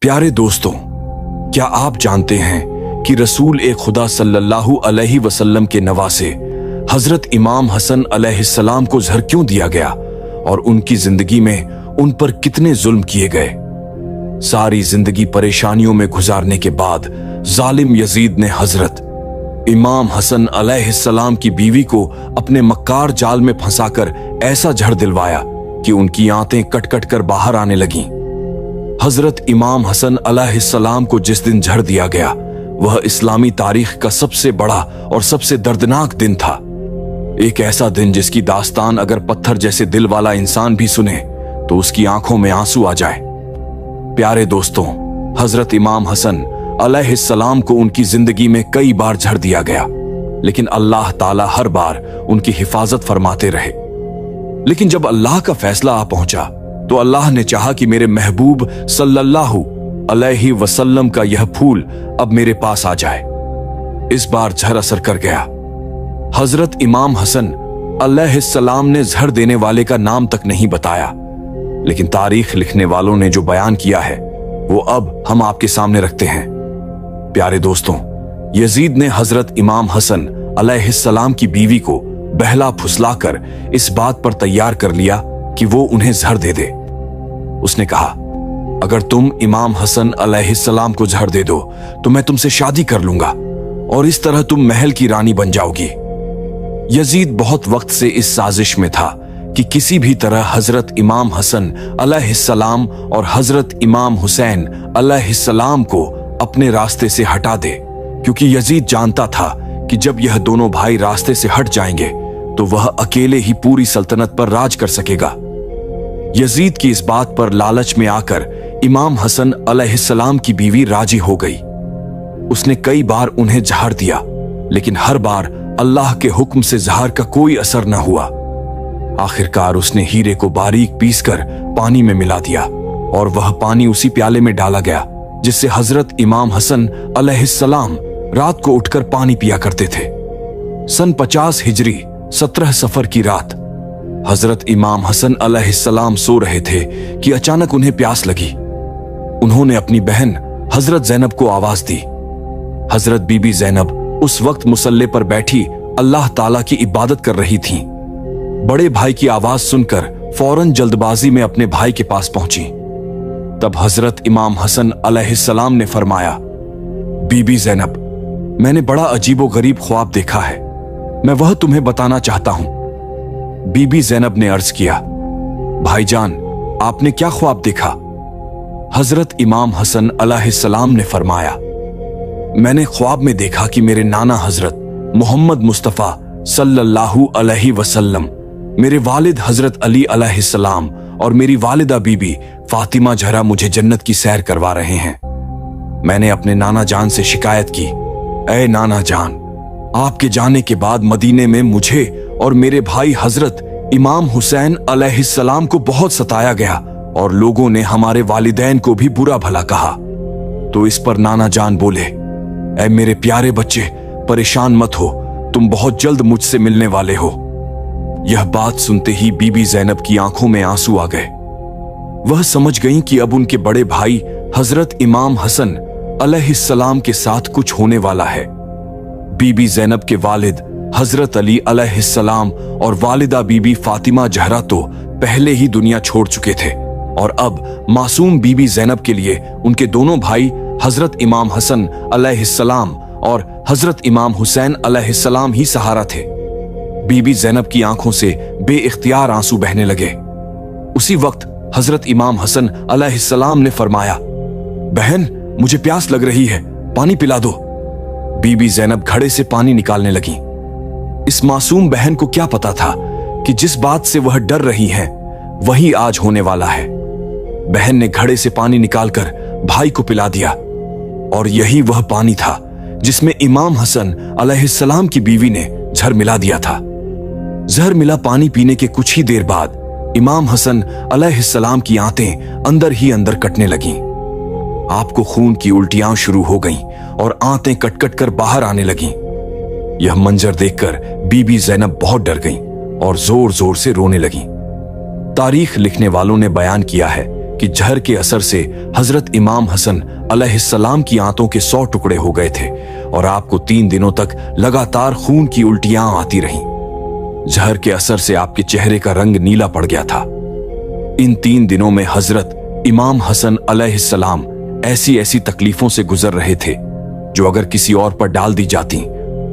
प्यारे दोस्तों, क्या आप जानते हैं कि रसूल ए खुदा सल्लल्लाहु अलैहि वसल्लम के नवासे हजरत इमाम हसन अलैहिस्सलाम को ज़हर क्यों दिया गया और उनकी जिंदगी में उन पर कितने जुल्म किए गए। सारी जिंदगी परेशानियों में गुजारने के बाद जालिम यजीद ने हजरत इमाम हसन अलैहिस्सलाम की बीवी को अपने मक्कार जाल में फंसाकर ऐसा जहर दिलवाया कि उनकी आंतें कट कट कर बाहर आने लगीं। हजरत इमाम हसन अलैहिस्सलाम को जिस दिन जहर दिया गया वह इस्लामी तारीख का सबसे बड़ा और सबसे दर्दनाक दिन था। एक ऐसा दिन जिसकी दास्तान अगर पत्थर जैसे दिल वाला इंसान भी सुने तो उसकी आंखों में आंसू आ जाए। प्यारे दोस्तों, हजरत इमाम हसन अलैहिस्सलाम को उनकी जिंदगी में कई बार जहर दिया गया, लेकिन अल्लाह ताला हर बार उनकी हिफाजत फरमाते रहे। लेकिन जब अल्लाह का फैसला आ पहुंचा तो अल्लाह ने चाहा कि मेरे महबूब सल्लल्लाहु अलैहि वसल्लम का यह फूल अब मेरे पास आ जाए। इस बार जहर असर कर गया। हजरत इमाम हसन अलैहिस्सलाम ने जहर देने वाले का नाम तक नहीं बताया, लेकिन तारीख लिखने वालों ने जो बयान किया है वो अब हम आपके सामने रखते हैं। प्यारे दोस्तों, यजीद ने हजरत इमाम हसन अलैहिस्सलाम की बीवी को बहला फुसलाकर इस बात पर तैयार कर लिया कि वो उन्हें जहर दे दे। उसने कहा, अगर तुम इमाम हसन अलैहिस्सलाम को जहर दे दो तो मैं तुमसे शादी कर लूंगा और इस तरह तुम महल की रानी बन जाओगी। यजीद बहुत वक्त से इस साजिश में था कि किसी भी तरह हजरत इमाम हसन अलैहिस्सलाम और हजरत इमाम हुसैन अलैहिस्सलाम को अपने रास्ते से हटा दे, क्योंकि यजीद जानता था कि जब यह दोनों भाई रास्ते से हट जाएंगे तो वह अकेले ही पूरी सल्तनत पर राज कर सकेगा। यजीद की इस बात पर लालच में आकर इमाम हसन अलैहिस्सलाम की बीवी राजी हो गई। उसने कई बार उन्हें जहर दिया, लेकिन हर बार अल्लाह के हुक्म से जहर का कोई असर न हुआ। आखिरकार उसने हीरे को बारीक पीसकर पानी में मिला दिया और वह पानी उसी प्याले में डाला गया जिससे हजरत इमाम हसन अलैहिस्सलाम रात को उठकर पानी पिया करते थे। सन 50 हिजरी 17 सफर की रात हजरत इमाम हसन अलैहिस्सलाम सो रहे थे कि अचानक उन्हें प्यास लगी। उन्होंने अपनी बहन हजरत जैनब को आवाज दी। हजरत बीबी जैनब उस वक्त मुसल्ले पर बैठी अल्लाह ताला की इबादत कर रही थीं। बड़े भाई की आवाज सुनकर फौरन जल्दबाजी में अपने भाई के पास पहुंची। तब हजरत इमाम हसन अलैहिस्सलाम ने फरमाया, बीबी जैनब, मैंने बड़ा अजीबो गरीब ख्वाब देखा है, मैं वह तुम्हें बताना चाहता हूं। बीबी जैनब ने अर्ज किया, भाईजान, आपने क्या ख्वाब देखा? हजरत इमाम हसन अलैहिस्सलाम ने फरमाया, मैंने ख्वाब में देखा कि मेरे नाना हजरत मोहम्मद मुस्तफा सल्लल्लाहु अलैहि वसल्लम, मेरे वालिद हजरत अली अलैहिस्सलाम और मेरी वालिदा बीबी फातिमा जहरा मुझे जन्नत की सैर करवा रहे हैं। मैंने अपने नाना जान से शिकायत की, ऐ नाना जान, आपके जाने के बाद मदीने में मुझे और मेरे भाई हजरत इमाम हुसैन अलैहिस्सलाम को बहुत सताया गया और लोगों ने हमारे वालिदैन को भी बुरा भला कहा। तो इस पर नाना जान बोले, ऐ मेरे प्यारे बच्चे, परेशान मत हो, तुम बहुत जल्द मुझसे मिलने वाले हो। यह बात सुनते ही बीबी जैनब की आंखों में आंसू आ गए। वह समझ गईं कि अब उनके बड़े भाई हजरत इमाम हसन अलैहिस्सलाम के साथ कुछ होने वाला है। बीबी जैनब के वालिद हजरत अली अलैहिस्सलाम और वालिदा बीबी फातिमा जहरा तो पहले ही दुनिया छोड़ चुके थे और अब मासूम बीबी जैनब के लिए उनके दोनों भाई हजरत इमाम हसन अलैहिस्सलाम और हजरत इमाम हुसैन अलैहिस्सलाम ही सहारा थे। बीबी जैनब की आंखों से बेइख्तियार आंसू बहने लगे। उसी वक्त हजरत इमाम हसन अलैहिस्सलाम ने फरमाया, बहन, मुझे प्यास लग रही है, पानी पिला दो। बीबी जैनब घड़े से पानी निकालने लगी। इस मासूम बहन को क्या पता था कि जिस बात से वह डर रही हैं, वही आज होने वाला है। बहन ने घड़े से पानी निकालकर भाई को पिला दिया और यही वह पानी था जिसमें इमाम हसन अलैहिस्सलाम की बीवी ने जहर मिला दिया था। जहर मिला पानी पीने के कुछ ही देर बाद इमाम हसन अलैहिस्सलाम की आंतें अंदर ही अंदर कटने लगीं। आपको खून की उल्टियां शुरू हो गईं और आंतें कट-कट कर बाहर आने लगीं। यह मंजर देखकर बीबी जैनब बहुत डर गईं और जोर जोर से रोने लगीं। तारीख लिखने वालों ने बयान किया है कि जहर के असर से हजरत इमाम हसन अलैहिस्सलाम की आंतों के 100 टुकड़े हो गए थे और आपको 3 दिनों तक लगातार खून की उल्टियां आती रहीं। जहर के असर से आपके चेहरे का रंग नीला पड़ गया था। इन 3 दिनों में हजरत इमाम हसन अलैहिस्सलाम ऐसी ऐसी तकलीफों से गुजर रहे थे जो अगर किसी और पर डाल दी जाती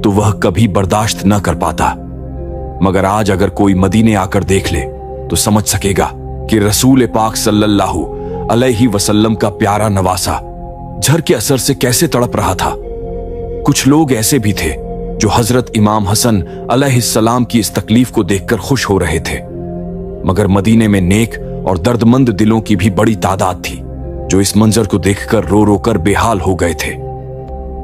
तो वह कभी बर्दाश्त न कर पाता। मगर आज अगर कोई मदीने आकर देख ले तो समझ सकेगा कि रसूल पाक सल्लल्लाहु अलैहि वसल्लम का प्यारा नवासा जहर के असर से कैसे तड़प रहा था। कुछ लोग ऐसे भी थे जो हजरत इमाम हसन अलैहिस्सलाम की इस तकलीफ को देखकर खुश हो रहे थे, मगर मदीने में नेक और दर्दमंद दिलों की भी बड़ी तादाद थी जो इस मंजर को देखकर रो रो कर बेहाल हो गए थे।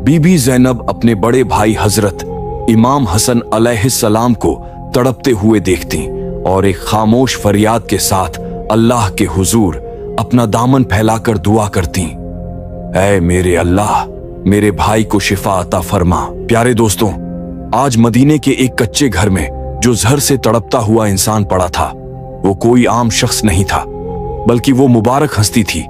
बीबी ज़ैनब अपने बड़े भाई हजरत इमाम हसन अलैहिस्सलाम को तड़पते हुए देखती और एक खामोश फरियाद के साथ अल्लाह के हुजूर अपना दामन फैलाकर दुआ करती, ऐ मेरे अल्लाह, मेरे भाई को शिफा अता फरमा। प्यारे दोस्तों, आज मदीने के एक कच्चे घर में जो जहर से तड़पता हुआ इंसान पड़ा था वो कोई आम शख्स नहीं था, बल्कि वो मुबारक हस्ती थी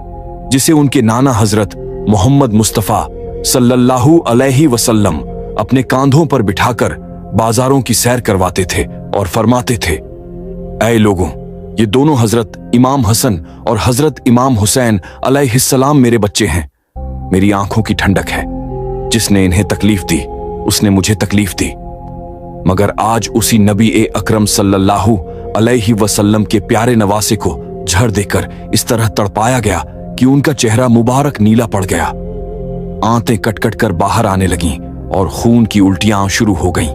जिसे उनके नाना हजरत मोहम्मद मुस्तफा सल्लल्लाहु अलैहि वसल्लम अपने कांधों पर बिठाकर बाजारों की सैर करवाते थे और फरमाते थे, ऐ लोगों, ये दोनों हजरत इमाम हसन और हजरत इमाम हुसैन अलैहिस्सलाम मेरे बच्चे हैं। मेरी आंखों की ठंडक है। जिसने इन्हें तकलीफ दी उसने मुझे तकलीफ दी। मगर आज उसी नबी ए अकरम सल्लल्लाहु अलैहि वसल्लम के प्यारे नवासे को झड़ देकर इस तरह तड़पाया गया कि उनका चेहरा मुबारक नीला पड़ गया। आंतें कट-कट कर बाहर आने लगीं और खून की उल्टियां शुरू हो गईं।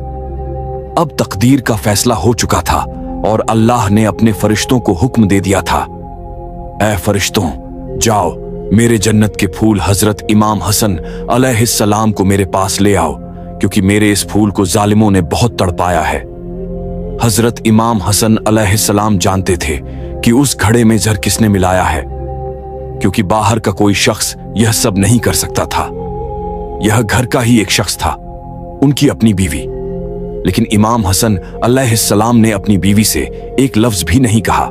अब तकदीर का फैसला हो चुका था और अल्लाह ने अपने फरिश्तों को हुक्म दे दिया था, ऐ फरिश्तों, जाओ मेरे जन्नत के फूल हजरत इमाम हसन अलैहिस्सलाम को मेरे पास ले आओ, क्योंकि मेरे इस फूल को जालिमों ने बहुत तड़पाया है। हजरत इमाम हसन अलैहिस्सलाम जानते थे कि उस घड़े में जहर किसने मिलाया है, क्योंकि बाहर का कोई शख्स यह सब नहीं कर सकता था। यह घर का ही एक शख्स था, उनकी अपनी बीवी। लेकिन इमाम हसन अलैहिस्सलाम ने अपनी बीवी से एक लफ्ज भी नहीं कहा,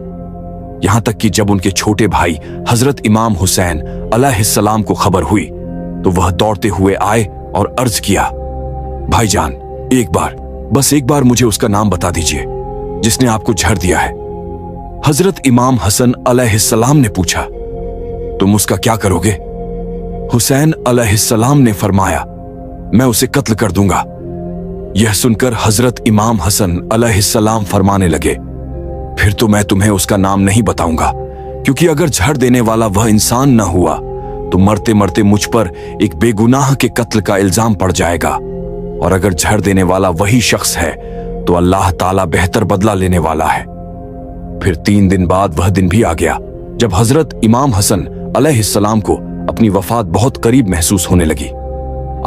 यहां तक कि जब उनके छोटे भाई हजरत इमाम हुसैन अलैहिस्सलाम को खबर हुई तो वह दौड़ते हुए आए और अर्ज किया, भाईजान, बस एक बार मुझे उसका नाम बता दीजिए जिसने आपको झड़ दिया है। हजरत इमाम हसन अलैहिस्सलाम ने पूछा, तुम उसका क्या करोगे? हुसैन अलैहिस्सलाम ने फरमाया, मैं उसे कत्ल कर दूंगा। यह सुनकर हजरत इमाम हसन अलैहिस्सलाम फरमाने लगे, फिर तो मैं तुम्हें उसका नाम नहीं बताऊंगा, क्योंकि अगर झड़ देने वाला वह इंसान न हुआ तो मरते मरते मुझ पर एक बेगुनाह के कत्ल का इल्जाम पड़ जाएगा, और अगर झड़ देने वाला वही शख्स है तो अल्लाह ताला बेहतर बदला लेने वाला है। फिर 3 दिन बाद वह दिन भी आ गया जब हजरत इमाम हसन अलैहिस्सलाम को अपनी वफात बहुत करीब महसूस होने लगी।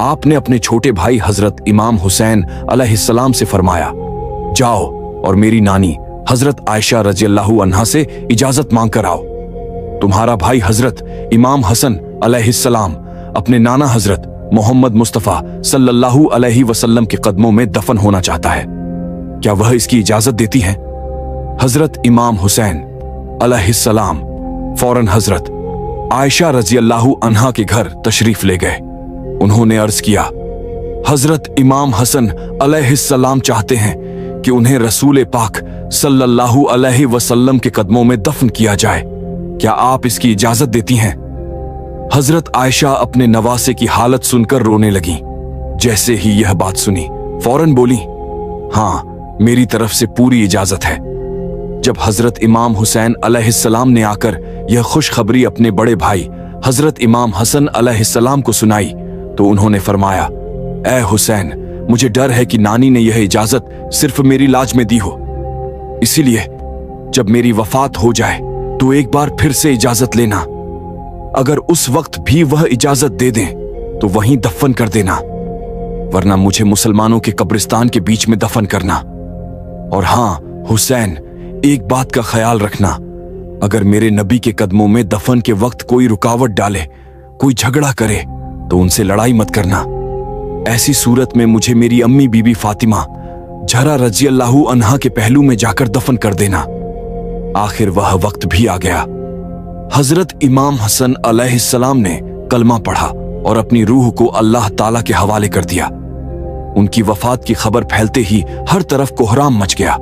आपने अपने छोटे भाई हजरत इमाम हुसैन अलैहिस्सलाम से फरमाया, जाओ और मेरी नानी हजरत आयशा रज़ियल्लाहु अन्हा से इजाजत मांग कर आओ। तुम्हारा भाई हजरत इमाम हसन अलैहिस्सलाम अपने नाना हजरत मोहम्मद मुस्तफा सल्लल्लाहु अलैहि वसल्लम के कदमों में दफन होना चाहता है, क्या वह इसकी इजाजत देती हैं? हजरत इमाम हुसैन अलैहिस्सलाम फौरन हजरत आयशा रज़ियल्लाहु अन्हा के घर तशरीफ ले गए। उन्होंने अर्ज किया, हजरत इमाम हसन अलैहिस्सलाम चाहते हैं कि उन्हें रसूल पाक सल्लल्लाहु अलैहि वसल्लम के कदमों में दफन किया जाए, क्या आप इसकी इजाजत देती हैं? हजरत आयशा अपने नवासे की हालत सुनकर रोने लगीं। जैसे ही यह बात सुनी फौरन बोली, हाँ, मेरी तरफ से पूरी इजाजत है। जब हजरत इमाम हुसैन अलैहिस्सलाम ने आकर यह खुशखबरी अपने बड़े भाई हजरत इमाम हसन अलैहिस्सलाम को सुनाई तो उन्होंने फरमाया, ऐ हुसैन, मुझे डर है कि नानी ने यह इजाजत सिर्फ मेरी लाज में दी हो, इसीलिए जब मेरी वफात हो जाए तो एक बार फिर से इजाजत लेना। अगर उस वक्त भी वह इजाजत दे दें तो वहीं दफन कर देना, वरना मुझे मुसलमानों के कब्रिस्तान के बीच में दफन करना। और हाँ हुसैन, एक बात का ख्याल रखना, अगर मेरे नबी के कदमों में दफन के वक्त कोई रुकावट डाले, कोई झगड़ा करे तो उनसे लड़ाई मत करना। ऐसी सूरत में मुझे मेरी अम्मी बीबी फातिमा ज़हरा रज़ियल्लाहु अन्हा के पहलू में जाकर दफन कर देना। आखिर वह वक्त भी आ गया हजरत इमाम हसन अलैहिस्सलाम ने कलमा पढ़ा और अपनी रूह को अल्लाह ताला के हवाले कर दिया। उनकी वफात की खबर फैलते ही हर तरफ कोहराम मच गया।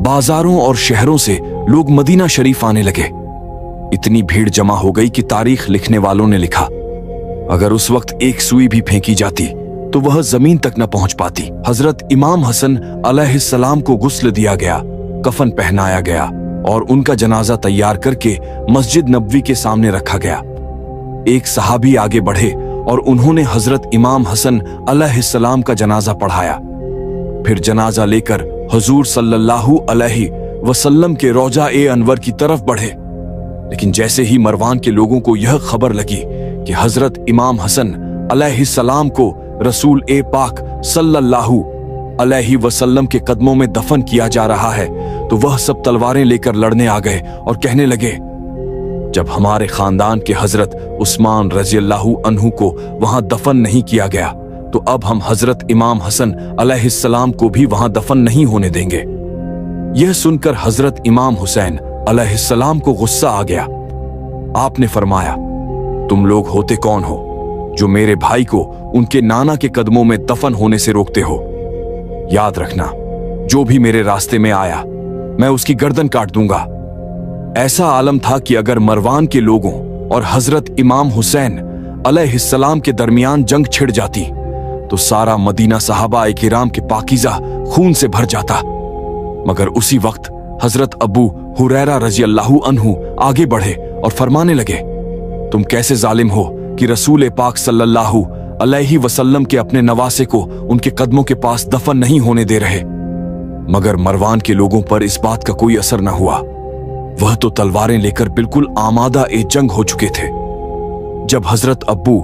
बाजारों और शहरों से लोग मदीना शरीफ आने लगे। इतनी भीड़ जमा हो गई कि तारीख लिखने वालों ने लिखा, अगर उस वक्त एक सुई भी फेंकी जाती तो वह जमीन तक न पहुंच पाती। हजरत इमाम हसन अलैहिस्सलाम को गुस्ल दिया गया, कफन पहनाया गया और उनका जनाजा तैयार करके मस्जिद नबवी के सामने रखा गया। एक सहाबी आगे बढ़े और उन्होंने हजरत इमाम हसन अलैहिस्सलाम का जनाजा पढ़ाया। फिर जनाजा लेकर हुजूर सल्लल्लाहु अलैहि वसल्लम के रौजा ए अनवर की तरफ बढ़े। लेकिन जैसे ही मरवान के लोगों को यह खबर लगी कि हजरत इमाम हसन अलैहिस्सलाम को रसूल ए पाक सल्लल्लाहु अलैहि वसल्लम के कदमों में दफन किया जा रहा है, तो वह सब तलवारें लेकर लड़ने आ गए और कहने लगे, जब हमारे खानदान के हजरत उस्मान रज़ियल्लाहु अन्हु को वहां दफन नहीं किया गया, तो अब हम हजरत इमाम हसन अलैहिस्सलाम को भी वहां दफन नहीं होने देंगे। यह सुनकर हजरत इमाम हुसैन अलैहिस्सलाम को गुस्सा आ गया। आपने फरमाया, तुम लोग होते कौन हो जो मेरे भाई को उनके नाना के कदमों में दफन होने से रोकते हो? याद रखना, जो भी मेरे रास्ते में आया मैं उसकी गर्दन काट दूंगा। ऐसा आलम था कि अगर मरवान के लोगों और हजरत इमाम हुसैन अलैहिस्सलाम के दरमियान जंग छिड़ जाती तो सारा मदीना सहाबा किराम के पाकीज़ा खून से भर जाता। मगर उसी वक्त हजरत अबू हुरैरा रज़ियल्लाहु अन्हु आगे बढ़े और फरमाने लगे, तुम कैसे जालिम हो कि रसूल पाक सल्लल्लाहु अलैहि वसल्लम के अपने नवासे को उनके कदमों के पास दफन नहीं होने दे रहे। मगर मरवान के लोगों पर इस बात का कोई असर न हुआ। वह तो तलवारें लेकर बिल्कुल आमादा ए जंग हो चुके थे। जब हजरत अबू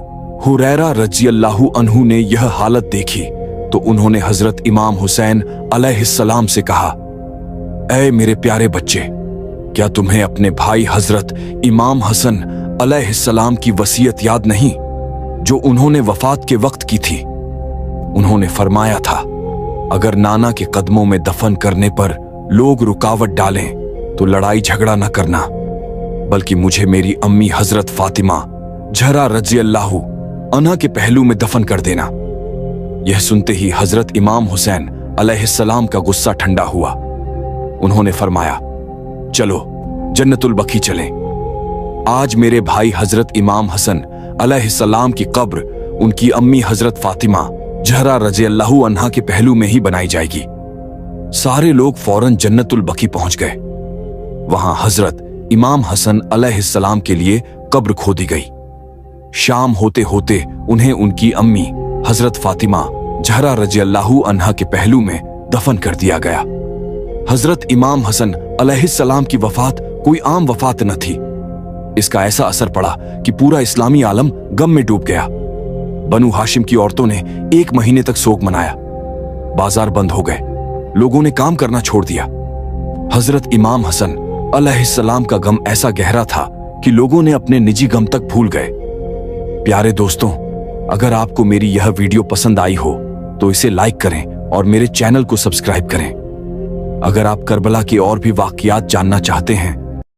हुरैरा रज़ियल्लाहु अन्हु ने यह हालत देखी तो उन्होंने हजरत इमाम हुसैन अलैहिस्सलाम से कहा, ऐ मेरे प्यारे बच्चे, क्या तुम्हें अपने भाई हजरत इमाम हसन अलैहिस्सलाम की वसीयत याद नहीं जो उन्होंने वफात के वक्त की थी? उन्होंने फरमाया था, अगर नाना के कदमों में दफन करने पर लोग रुकावट डालें तो लड़ाई झगड़ा न करना, बल्कि मुझे मेरी अम्मी हजरत फातिमा ज़हरा रज़ियल्लाहु अन्हा के पहलू में दफन कर देना। यह सुनते ही हजरत इमाम हुसैन अलैहिस्सलाम का गुस्सा ठंडा हुआ। उन्होंने फरमाया, चलो जन्नतुल बकी चलें। आज मेरे भाई हजरत इमाम हसन अलैहिस्सलाम की कब्र उनकी अम्मी हजरत फातिमा ज़हरा रज़ियल्लाहु अन्हा के पहलू में ही बनाई जाएगी। सारे लोग फौरन जन्नतुल बकी पहुंच गए। वहां हजरत इमाम हसन अलैहिस्सलाम के लिए कब्र खोदी गई। शाम होते होते उन्हें उनकी अम्मी हजरत फातिमा ज़हरा रज़ियल्लाहु अन्हा के पहलू में दफन कर दिया गया। हजरत इमाम हसन अलैहिस्सलाम की वफात कोई आम वफात न थी। इसका ऐसा असर पड़ा कि पूरा इस्लामी आलम गम में डूब गया। बनु हाशिम की औरतों ने 1 महीने तक शोक मनाया। बाजार बंद हो गए, लोगों ने काम करना छोड़ दिया। हजरत इमाम हसन अलैहिस्सलाम का गम ऐसा गहरा था कि लोगों ने अपने निजी गम तक भूल गए। प्यारे दोस्तों, अगर आपको मेरी यह वीडियो पसंद आई हो तो इसे लाइक करें और मेरे चैनल को सब्सक्राइब करें। अगर आप करबला के और भी वाकयात जानना चाहते हैं